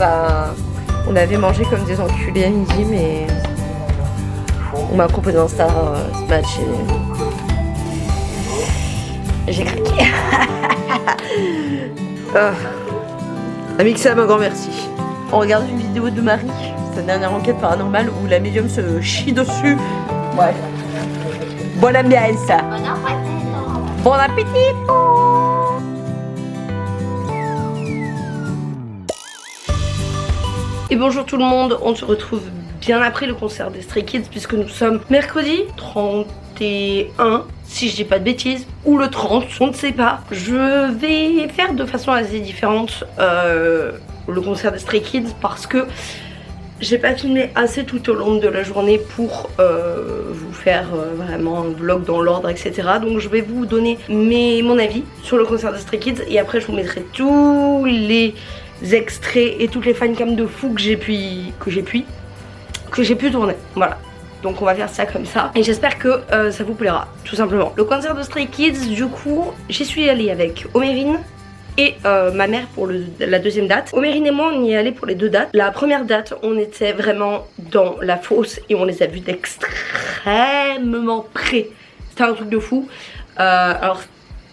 Bah, on avait mangé comme des enculés à midi, mais on m'a proposé un star ce match et j'ai craqué. Amixem, un grand merci. On regarde une vidéo de Marie, sa dernière enquête paranormale où la médium se chie dessus. Ouais. Bonne ambiance. Bon appétit. Et bonjour tout le monde, on se retrouve bien après le concert des Stray Kids puisque nous sommes mercredi 31, si je dis pas de bêtises, ou le 30, on ne sait pas. Je vais faire de façon assez différente le concert des Stray Kids parce que j'ai pas filmé assez tout au long de la journée pour vous faire vraiment un vlog dans l'ordre, etc. Donc je vais vous donner mon avis sur le concert des Stray Kids et après je vous mettrai tous les extraits et toutes les fancams de fou que j'ai pu tourner. Voilà. Donc on va faire ça comme ça et j'espère que ça vous plaira tout simplement. Le concert de Stray Kids, du coup j'y suis allée avec Omérine et ma mère pour la deuxième date. Omérine et moi on y est allé pour les deux dates. La première date on était vraiment dans la fosse et on les a vus d'extrêmement près. C'était un truc de fou. Alors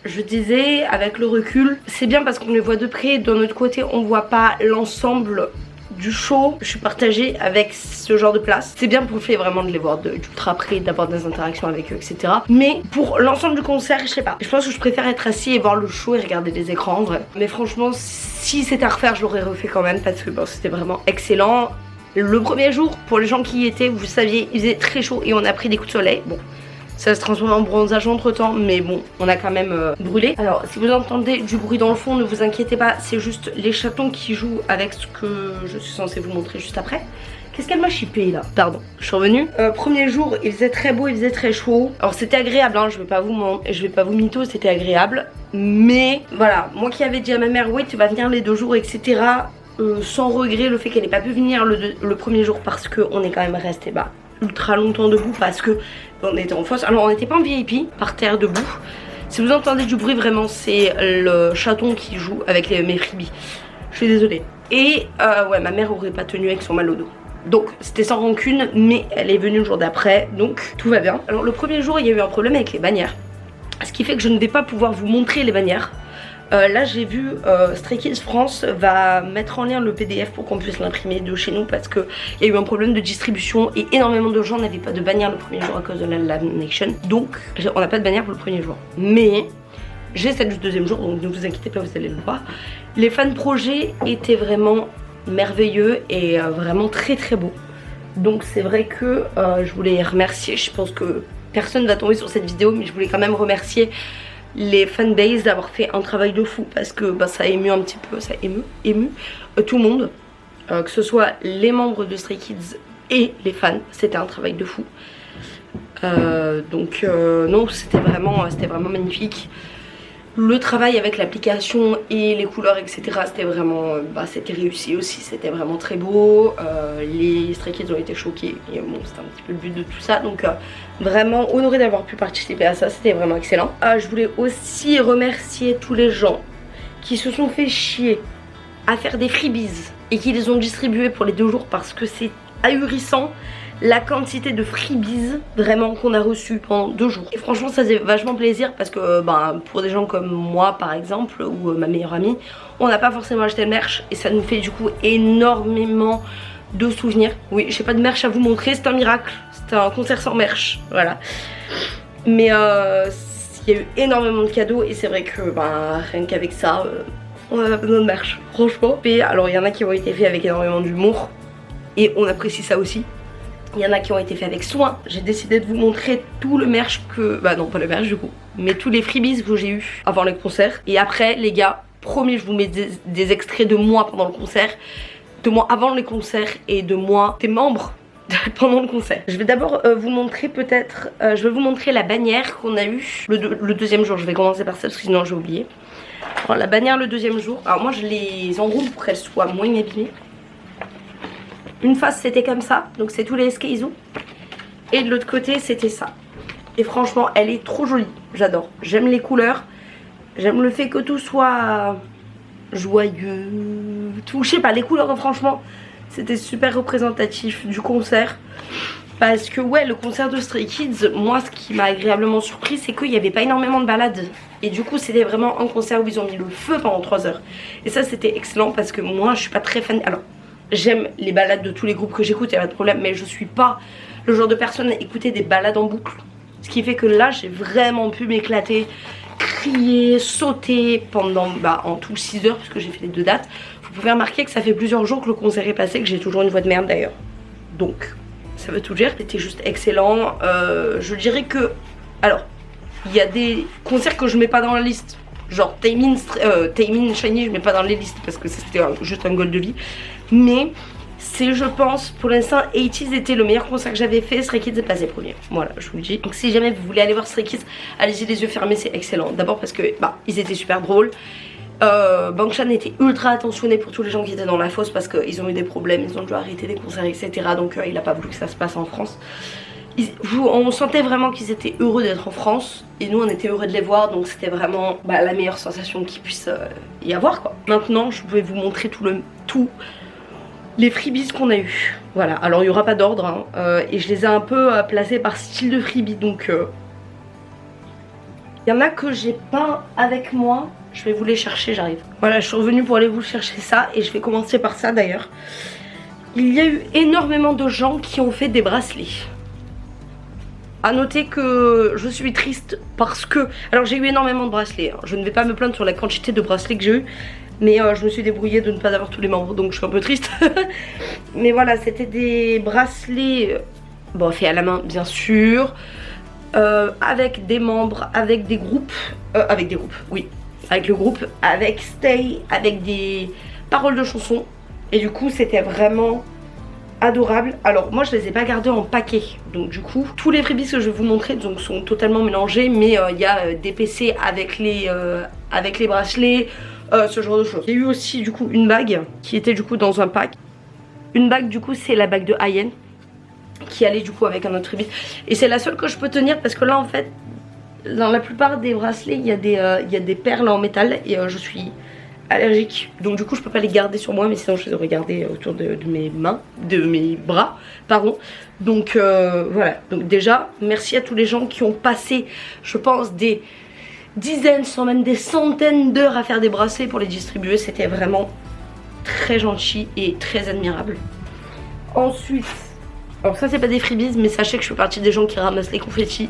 je disais avec le recul c'est bien parce qu'on les voit de près. D'un autre côté on voit pas l'ensemble du show. Je suis partagée avec ce genre de place. C'est bien pour le fait vraiment de les voir d'ultra près, d'avoir des interactions avec eux, etc. Mais pour l'ensemble du concert, je sais pas. Je pense que je préfère être assis et voir le show et regarder les écrans en vrai. Mais franchement, si c'était à refaire, je l'aurais refait quand même parce que bon, c'était vraiment excellent. Le premier jour, pour les gens qui y étaient, vous saviez, il faisait très chaud et on a pris des coups de soleil. Bon, ça se transforme en bronzage entre temps, mais bon, on a quand même brûlé. Alors, si vous entendez du bruit dans le fond, ne vous inquiétez pas, c'est juste les chatons qui jouent avec ce que je suis censée vous montrer juste après. Qu'est-ce qu'elle m'a chippé là? Pardon, je suis revenue. Premier jour, il faisait très beau, il faisait très chaud. Alors, c'était agréable, hein, je vais pas vous mytho, c'était agréable. Mais voilà, moi qui avais dit à ma mère, oui, tu vas venir les 2 jours, etc. Sans regret le fait qu'elle n'ait pas pu venir le premier jour parce qu'on est quand même resté ultra longtemps debout parce que on était en fosse. Alors on n'était pas en VIP, par terre debout. Si vous entendez du bruit vraiment c'est le chaton qui joue avec mes freebies. Je suis désolée. Et ouais, ma mère aurait pas tenu avec son mal au dos. Donc c'était sans rancune, mais elle est venue le jour d'après, donc tout va bien. Alors le premier jour il y a eu un problème avec les bannières, ce qui fait que je ne vais pas pouvoir vous montrer les bannières. Là j'ai vu Stray Kids France va mettre en lien le PDF pour qu'on puisse l'imprimer de chez nous parce qu'il y a eu un problème de distribution et énormément de gens n'avaient pas de bannière le premier jour à cause de la Live Nation. Donc on n'a pas de bannière pour le premier jour. Mais j'ai celle du deuxième jour, donc ne vous inquiétez pas, vous allez le voir. Les fan projets étaient vraiment merveilleux et vraiment très très beaux. Donc c'est vrai que je voulais les remercier. Je pense que personne ne va tomber sur cette vidéo, mais je voulais quand même remercier les fanbase d'avoir fait un travail de fou parce que ça a ému un petit peu, ça a ému tout le monde, que ce soit les membres de Stray Kids et les fans, c'était un travail de fou. Donc non, c'était vraiment magnifique. Le travail avec l'application et les couleurs, etc. C'était vraiment, c'était réussi aussi, c'était vraiment très beau. Les Stray Kids ont été choqués et bon, c'était un petit peu le but de tout ça. Donc vraiment honorée d'avoir pu participer à ça, c'était vraiment excellent. Je voulais aussi remercier tous les gens qui se sont fait chier à faire des freebies et qui les ont distribués pour les 2 jours parce que c'est ahurissant la quantité de freebies vraiment qu'on a reçu pendant 2 jours. Et franchement ça faisait vachement plaisir parce que pour des gens comme moi par exemple ou ma meilleure amie, on n'a pas forcément acheté le merch et ça nous fait du coup énormément de souvenirs. Oui, j'ai pas de merch à vous montrer, c'est un miracle, c'était un concert sans merch, voilà. Mais il y a eu énormément de cadeaux et c'est vrai que rien qu'avec ça on a besoin de merch, franchement. Et alors il y en a qui ont été faits avec énormément d'humour et on apprécie ça aussi. Il y en a qui ont été faits avec soin. J'ai décidé de vous montrer tout le merch que... non pas le merch du coup, mais tous les freebies que j'ai eu avant le concert. Et après les gars, promis je vous mets des extraits de moi pendant le concert, de moi avant les concerts et de moi des membres pendant le concert. Je vais d'abord vous montrer peut-être, je vais vous montrer la bannière qu'on a eue le deuxième jour. Je vais commencer par ça parce que sinon j'ai oublié. Alors la bannière le deuxième jour, alors moi je les enroule pour qu'elles soient moins abîmées. Une face c'était comme ça, donc c'est tous les SKIZU. Et de l'autre côté c'était ça. Et franchement elle est trop jolie, j'adore. J'aime les couleurs, j'aime le fait que tout soit joyeux, tout, je sais pas, les couleurs franchement c'était super représentatif du concert. Parce que ouais, le concert de Stray Kids, moi ce qui m'a agréablement surpris, c'est qu'il n'y avait pas énormément de balades. Et du coup c'était vraiment un concert où ils ont mis le feu pendant 3 heures. Et ça c'était excellent parce que moi je suis pas très fan. Alors j'aime les balades de tous les groupes que j'écoute, y a pas de problème, mais je suis pas le genre de personne à écouter des balades en boucle. Ce qui fait que là j'ai vraiment pu m'éclater, crier, sauter pendant en tout 6 heures puisque j'ai fait les 2 dates. Vous pouvez remarquer que ça fait plusieurs jours que le concert est passé, que j'ai toujours une voix de merde d'ailleurs. Donc ça veut tout dire, c'était juste excellent. Je dirais que, alors, il y a des concerts que je mets pas dans la liste. Genre Taemin, Shiny, je mets pas dans les listes parce que c'était juste un goal de vie. Mais c'est, je pense, pour l'instant, 80's était le meilleur concert que j'avais fait. Stray Kids est passé premier. Voilà, je vous le dis. Donc si jamais vous voulez aller voir Stray Kids, allez-y les yeux fermés, c'est excellent. D'abord parce que ils étaient super drôles. Bangchan était ultra attentionné pour tous les gens qui étaient dans la fosse parce qu'ils ont eu des problèmes, ils ont dû arrêter des concerts, etc. Donc il a pas voulu que ça se passe en France. On sentait vraiment qu'ils étaient heureux d'être en France et nous on était heureux de les voir, donc c'était vraiment la meilleure sensation qu'il puisse y avoir quoi. Maintenant je vais vous montrer tous les freebies qu'on a eu. Voilà, alors il n'y aura pas d'ordre hein, et je les ai un peu placés par style de freebie, donc il y en a que j'ai pas avec moi. Je vais vous les chercher, j'arrive. Voilà, je suis revenue pour aller vous chercher ça et je vais commencer par ça d'ailleurs. Il y a eu énormément de gens qui ont fait des bracelets. A noter que je suis triste parce que... Alors j'ai eu énormément de bracelets, hein. Je ne vais pas me plaindre sur la quantité de bracelets que j'ai eu. Mais je me suis débrouillée de ne pas avoir tous les membres, donc je suis un peu triste. Mais voilà, c'était des bracelets, faits à la main bien sûr. Avec des membres, avec des groupes. Oui. Avec le groupe, avec Stay, avec des paroles de chansons. Et du coup c'était vraiment adorable. Alors moi je les ai pas gardés en paquet, donc du coup tous les freebies que je vais vous montrer donc, sont totalement mélangés. Mais il y a des PC avec les bracelets, ce genre de choses. Il y a eu aussi du coup une bague qui était du coup dans un pack. Une bague du coup c'est la bague de Ayen qui allait du coup avec un autre freebie. Et c'est la seule que je peux tenir parce que là en fait dans la plupart des bracelets il y a des perles en métal et je suis allergique, donc du coup je peux pas les garder sur moi, mais sinon je les aurais gardées autour de mes mains, de mes bras pardon. Donc voilà, donc déjà merci à tous les gens qui ont passé je pense des dizaines, sans même des centaines d'heures à faire des bracelets pour les distribuer. C'était vraiment très gentil et très admirable. Ensuite, alors ça c'est pas des freebies, mais sachez que je fais partie des gens qui ramassent les confettis.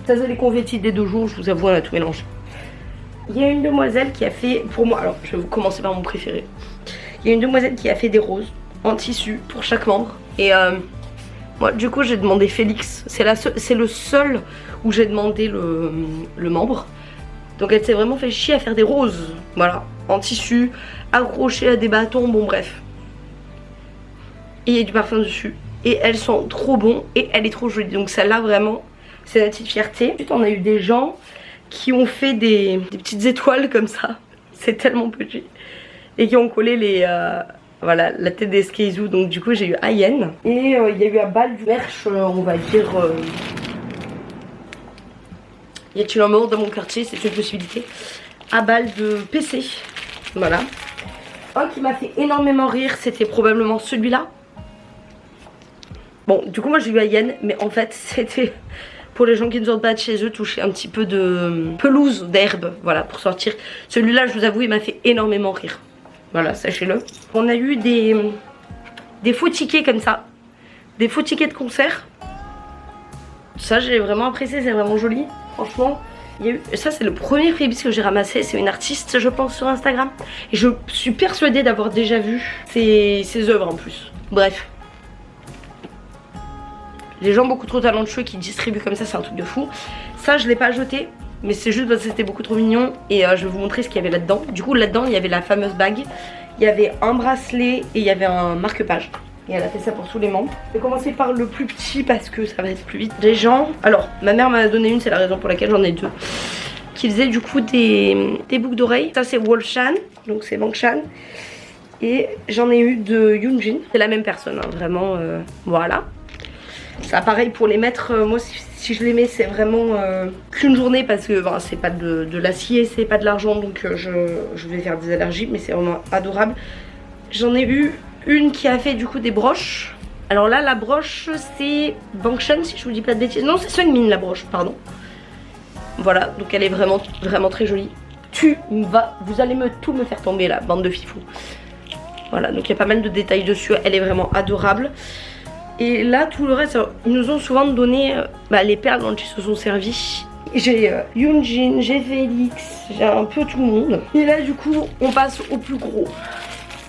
Ça c'est les confettis des 2 jours, je vous avoue on a tout mélangé. Il y a une demoiselle qui a fait, pour moi, alors je vais commencer par mon préféré. Il y a une demoiselle qui a fait des roses en tissu pour chaque membre. Et moi du coup j'ai demandé Félix, c'est le seul où j'ai demandé le membre. Donc elle s'est vraiment fait chier à faire des roses, voilà, en tissu, accrochées à des bâtons, bon bref. Et il y a du parfum dessus. Et elles sont trop bons et elle est trop jolie. Donc celle-là vraiment, c'est la petite fierté. Ensuite on a eu des gens qui ont fait des petites étoiles comme ça. C'est tellement petit. Et qui ont collé voilà, la tête des Skeizu. Donc du coup j'ai eu Ayen. Et il y a eu un bal du merch, on va dire... y a-t-il un mot dans mon quartier? C'est une possibilité. À balle de PC. Voilà. Un qui m'a fait énormément rire, c'était probablement celui-là. Bon, du coup moi j'ai eu Ayen, mais en fait c'était... pour les gens qui ne sortent pas de chez eux, toucher un petit peu de pelouse, d'herbe, voilà, pour sortir. Celui-là, je vous avoue, il m'a fait énormément rire. Voilà, sachez-le. On a eu des faux tickets comme ça. Des faux tickets de concert. Ça, j'ai vraiment apprécié, c'est vraiment joli. Franchement, il y a eu... ça, c'est le premier freebie que j'ai ramassé. C'est une artiste, je pense, sur Instagram. Et je suis persuadée d'avoir déjà vu ses œuvres en plus. Bref. Les gens beaucoup trop talentueux qui distribuent comme ça, c'est un truc de fou. Ça je l'ai pas jeté, mais c'est juste parce que c'était beaucoup trop mignon. Et je vais vous montrer ce qu'il y avait là-dedans. Du coup là-dedans il y avait la fameuse bague, il y avait un bracelet et il y avait un marque-page. Et elle a fait ça pour tous les membres. Je vais commencer par le plus petit parce que ça va être plus vite. Les gens, alors ma mère m'en a donné une, c'est la raison pour laquelle j'en ai 2. Qui faisait du coup des boucles d'oreilles. Ça c'est Wolfshan, donc c'est Bangchan. Et j'en ai eu de Yoonjin. C'est la même personne, hein, vraiment, voilà. Ça pareil pour les mettre, moi si je les mets c'est vraiment qu'une journée parce que ben, c'est pas de l'acier, c'est pas de l'argent donc je vais faire des allergies mais c'est vraiment adorable. J'en ai eu une qui a fait du coup des broches. Alors là la broche c'est Bangshan si je vous dis pas de bêtises. Non c'est Seungmin la broche pardon. Voilà donc elle est vraiment très jolie. Vous allez tout me faire tomber là bande de fifous. Voilà donc il y a pas mal de détails dessus, elle est vraiment adorable. Et là tout le reste, ils nous ont souvent donné les perles dont ils se sont servis. J'ai Yoonjin, j'ai Félix, j'ai un peu tout le monde. Et là du coup on passe au plus gros.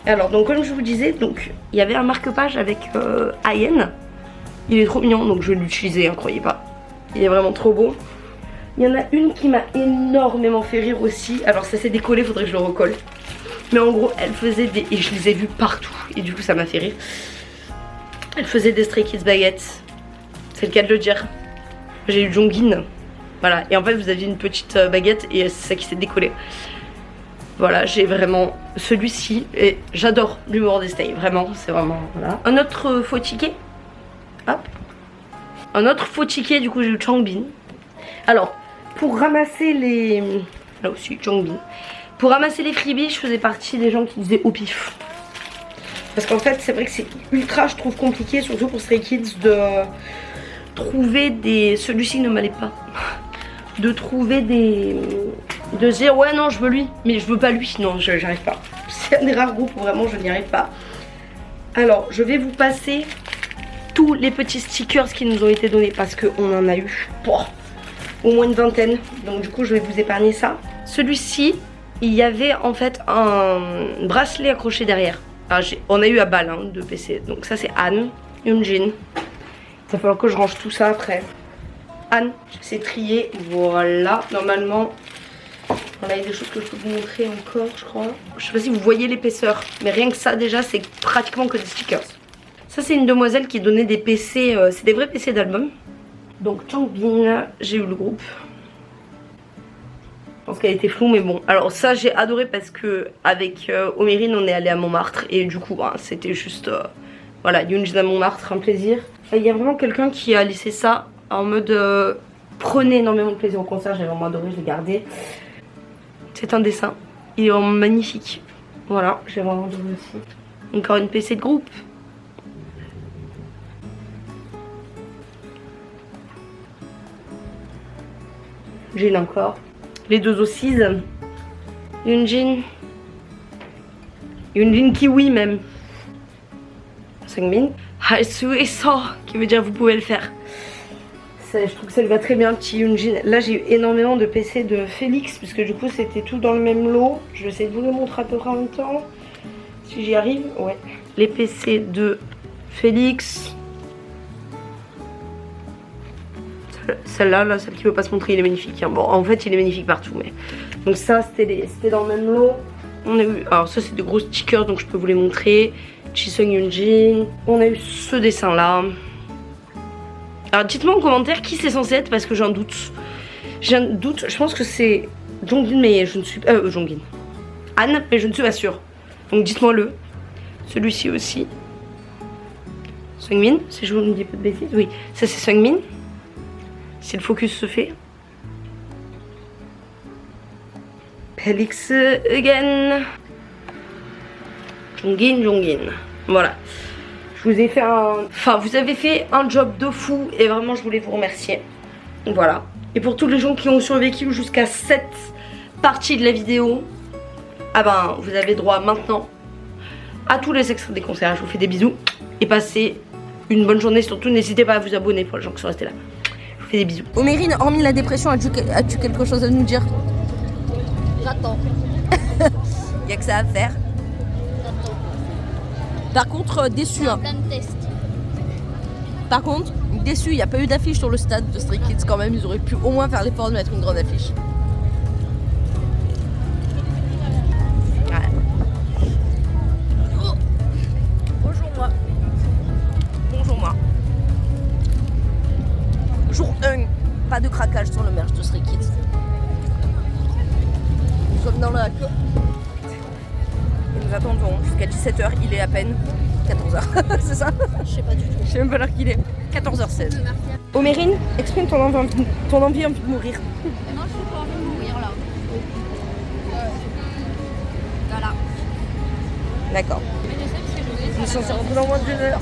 Alors donc comme je vous disais, donc il y avait un marque-page avec Ayen. Il est trop mignon donc je vais l'utiliser, hein, croyez pas. Il est vraiment trop beau. Il y en a une qui m'a énormément fait rire aussi. Alors ça s'est décollé, faudrait que je le recolle. Mais en gros elle faisait des... Et je les ai vues partout. Et du coup ça m'a fait rire. Elle faisait des Stray Kids baguettes. C'est le cas de le dire. J'ai eu Jongin. Voilà. Et en fait vous aviez une petite baguette et c'est ça qui s'est décollé. Voilà, j'ai vraiment celui-ci et j'adore l'humour des Stay, vraiment, c'est vraiment, voilà. Un autre faux ticket, hop. Un autre faux ticket, du coup j'ai eu Changbin. Alors, pour ramasser les... Là aussi, Changbin. Pour ramasser les freebies, je faisais partie des gens qui disaient au pif. Parce qu'en fait, c'est vrai que c'est ultra, je trouve, compliqué, surtout pour Stray Kids, de trouver des... Celui-ci ne m'allait pas. De trouver des... De se dire ouais non je veux lui mais je veux pas lui, non j'arrive pas. C'est un des rares groupes où vraiment je n'y arrive pas. Alors je vais vous passer tous les petits stickers qui nous ont été donnés parce qu'on en a eu au moins une vingtaine. Donc du coup je vais vous épargner ça. Celui-ci il y avait en fait un bracelet accroché derrière. Alors, on a eu à balle hein, de PC. Donc ça c'est Anne, Yoonjin. Il va falloir que je range tout ça après. Anne, c'est trié, voilà, normalement. Là, il y a des choses que je peux vous montrer encore, je crois. Je sais pas si vous voyez l'épaisseur, mais rien que ça, déjà, c'est pratiquement que des stickers. Ça, c'est une demoiselle qui donnait des PC, c'est des vrais PC d'album. Donc, Changbin, j'ai eu le groupe. Je pense qu'elle était floue, mais bon. Alors, ça, j'ai adoré parce que avec Omérine, on est allé à Montmartre. Et du coup, bah, c'était juste, voilà, Yoonjin à Montmartre, un plaisir. Il y a vraiment quelqu'un qui a laissé ça en mode prenez énormément de plaisir au concert. J'ai vraiment adoré, je l'ai gardé. C'est un dessin, il est vraiment magnifique. Voilà, j'ai vraiment adoré aussi. Encore une PC de groupe. J'ai encore. Les deux aussi. Yoonjin. Yoonjin Kiwi même. Seungmin. Halsu et So, qui veut dire vous pouvez le faire. Je trouve que ça lui va très bien, petit Yoonjin. Là j'ai eu énormément de PC de Félix puisque du coup c'était tout dans le même lot. Je vais essayer de vous le montrer à peu près en même temps. Si j'y arrive, ouais. Les PC de Félix. Celle-là, là, celle qui veut pas se montrer, il est magnifique. Hein. Bon, en fait il est magnifique partout. Mais... Donc ça c'était dans le même lot. On a eu... Alors ça c'est des gros stickers donc je peux vous les montrer. Jisung Yoonjin. On a eu ce dessin là. Alors dites-moi en commentaire qui c'est censé être parce que j'ai un doute. J'ai un doute, je pense que c'est Jongin mais je ne suis pas... Jongin. Anne mais je ne suis pas sûre. Donc dites-moi le. Celui-ci aussi. Seungmin, si je vous ne dis pas de bêtises. Oui, ça c'est Seungmin. Si le focus se fait. Félix again. Jongin. Voilà. Je vous ai fait vous avez fait un job de fou et vraiment je voulais vous remercier. Voilà. Et pour tous les gens qui ont survécu jusqu'à cette partie de la vidéo, ah ben vous avez droit maintenant à tous les extraits des concerts. Je vous fais des bisous et passez une bonne journée. Surtout n'hésitez pas à vous abonner pour les gens qui sont restés là. Je vous fais des bisous. Omérine, hormis la dépression, as-tu quelque chose à nous dire? J'attends. Il n'y a que ça à faire. Par contre, déçu. Hein. Plein de tests. Par contre, déçu, il n'y a pas eu d'affiche sur le stade de Stray Kids quand même. Ils auraient pu au moins faire l'effort de mettre une grande affiche. Ouais. Oh. Bonjour moi. Bonjour moi. Jour 1, pas de craquage sur le merch de Stray Kids. Nous sommes dans la queue. Et nous attendons jusqu'à 17 h, il est à peine. 14h, c'est ça? Je sais pas du tout. Je sais même pas l'heure qu'il est. 14h16. Omérine, exprime ton envie de mourir. Non, je suis pas envie de mourir là. Voilà. D'accord. Mais je sais parce que je vais. Nous sommes censés dans moins de 2 heures.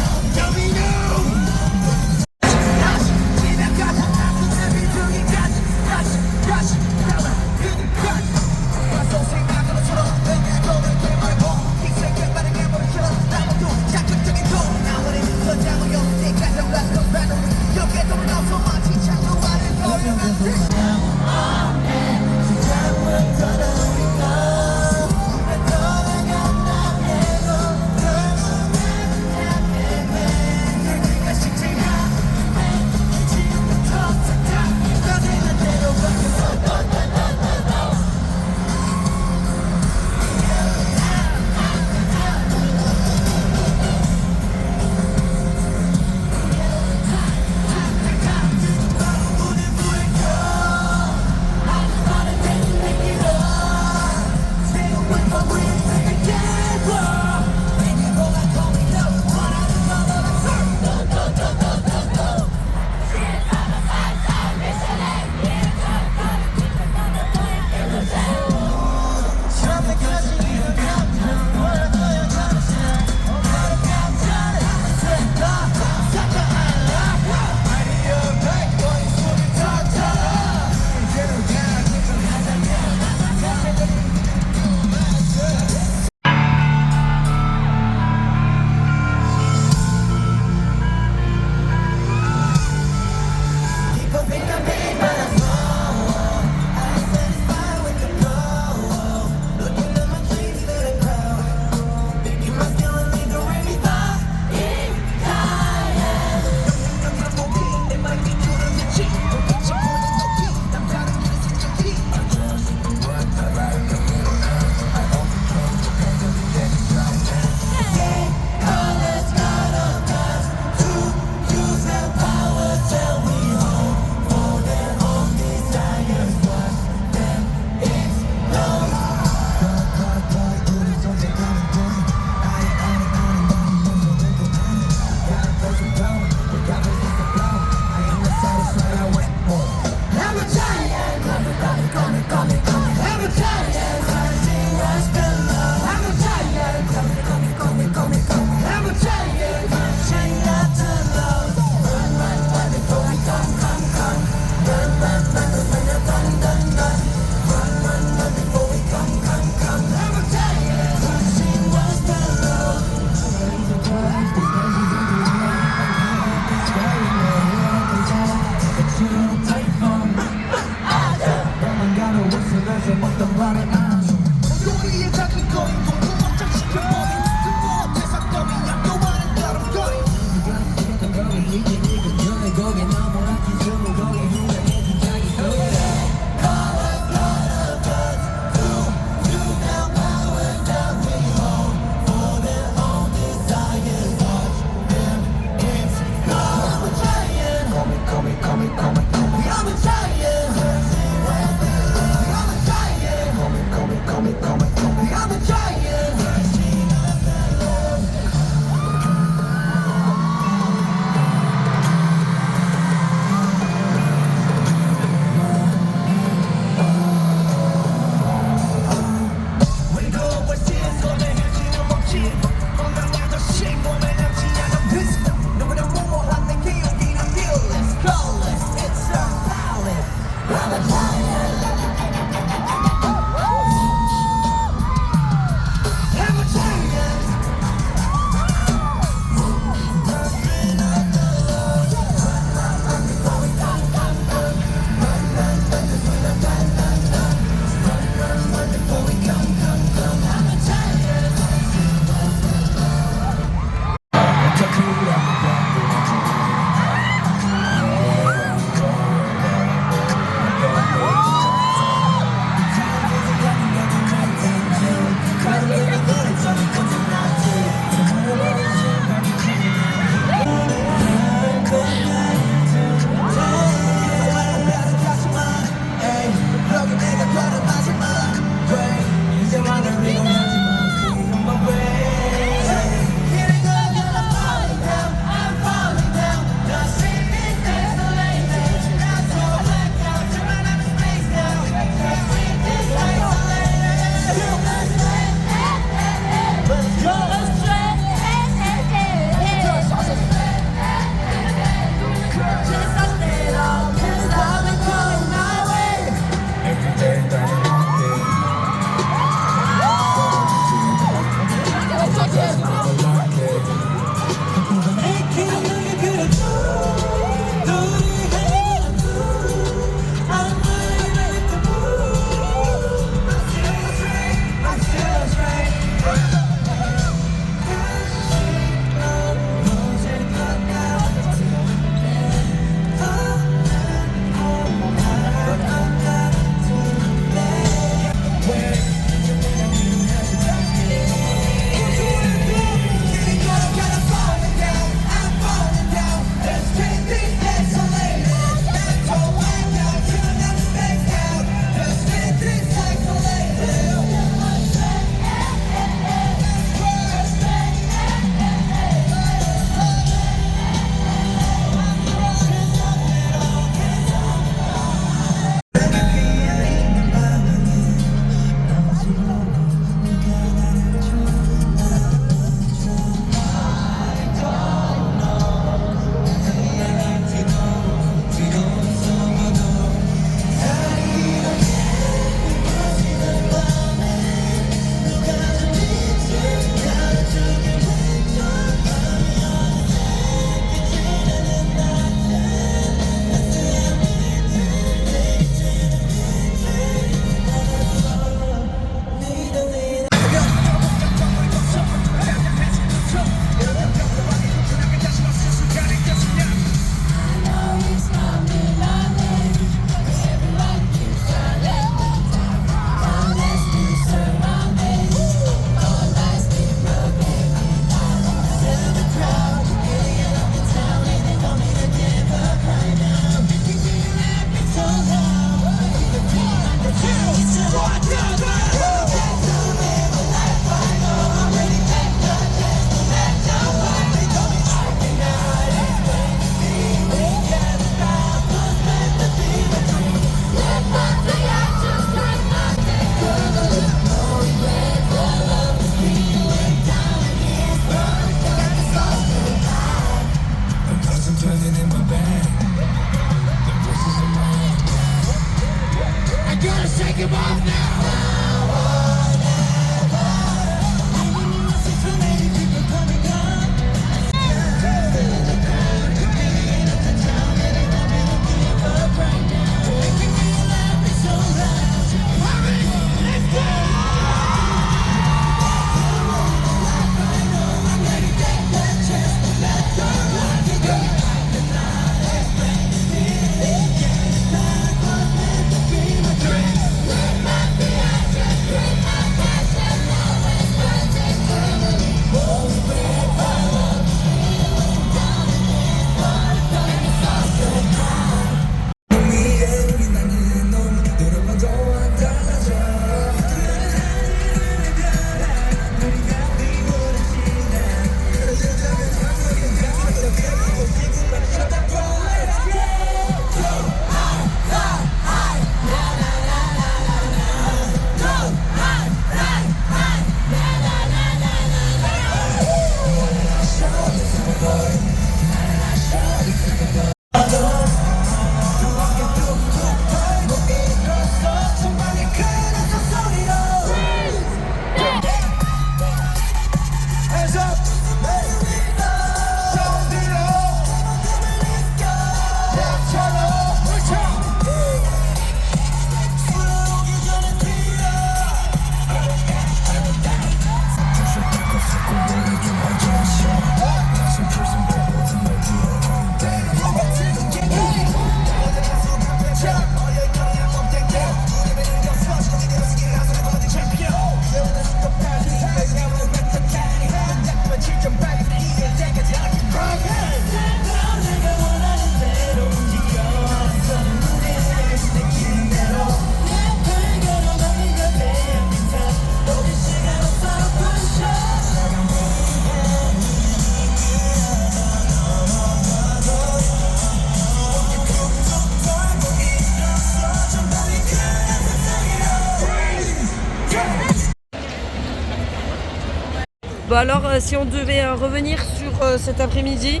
Bon alors, si on devait revenir sur cet après-midi,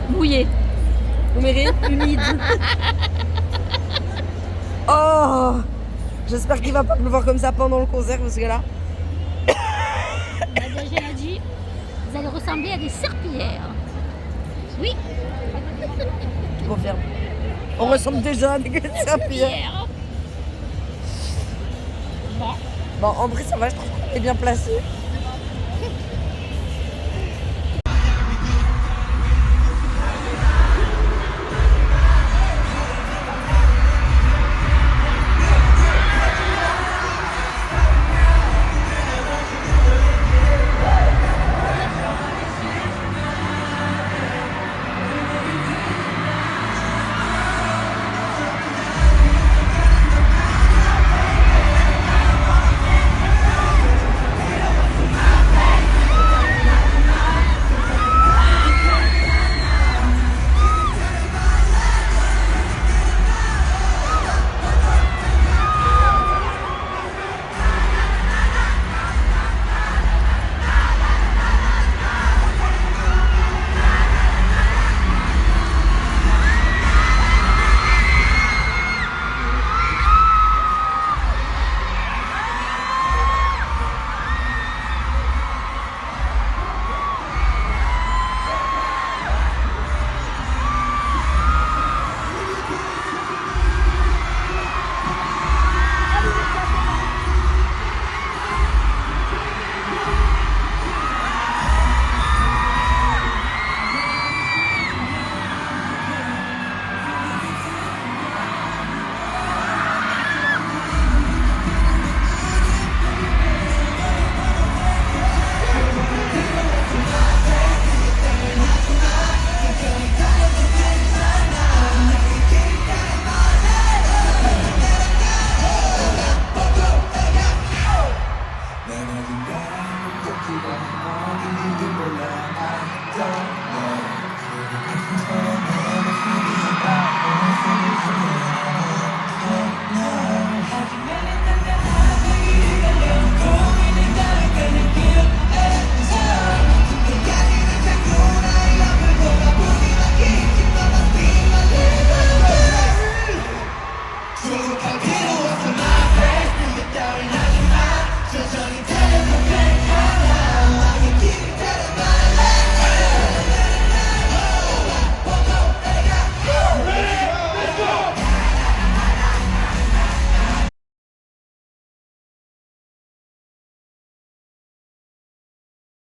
Mouillé. Oumérine, humide. Oh, j'espère qu'il va pas pleuvoir comme ça pendant le concert parce que là. Déjà l'a dit, vous allez ressembler à des serpillères. Oui. Je confirme. On ressemble déjà à des serpillères. Bon. Bon, en vrai, ça va, je trouve qu'on est bien placé.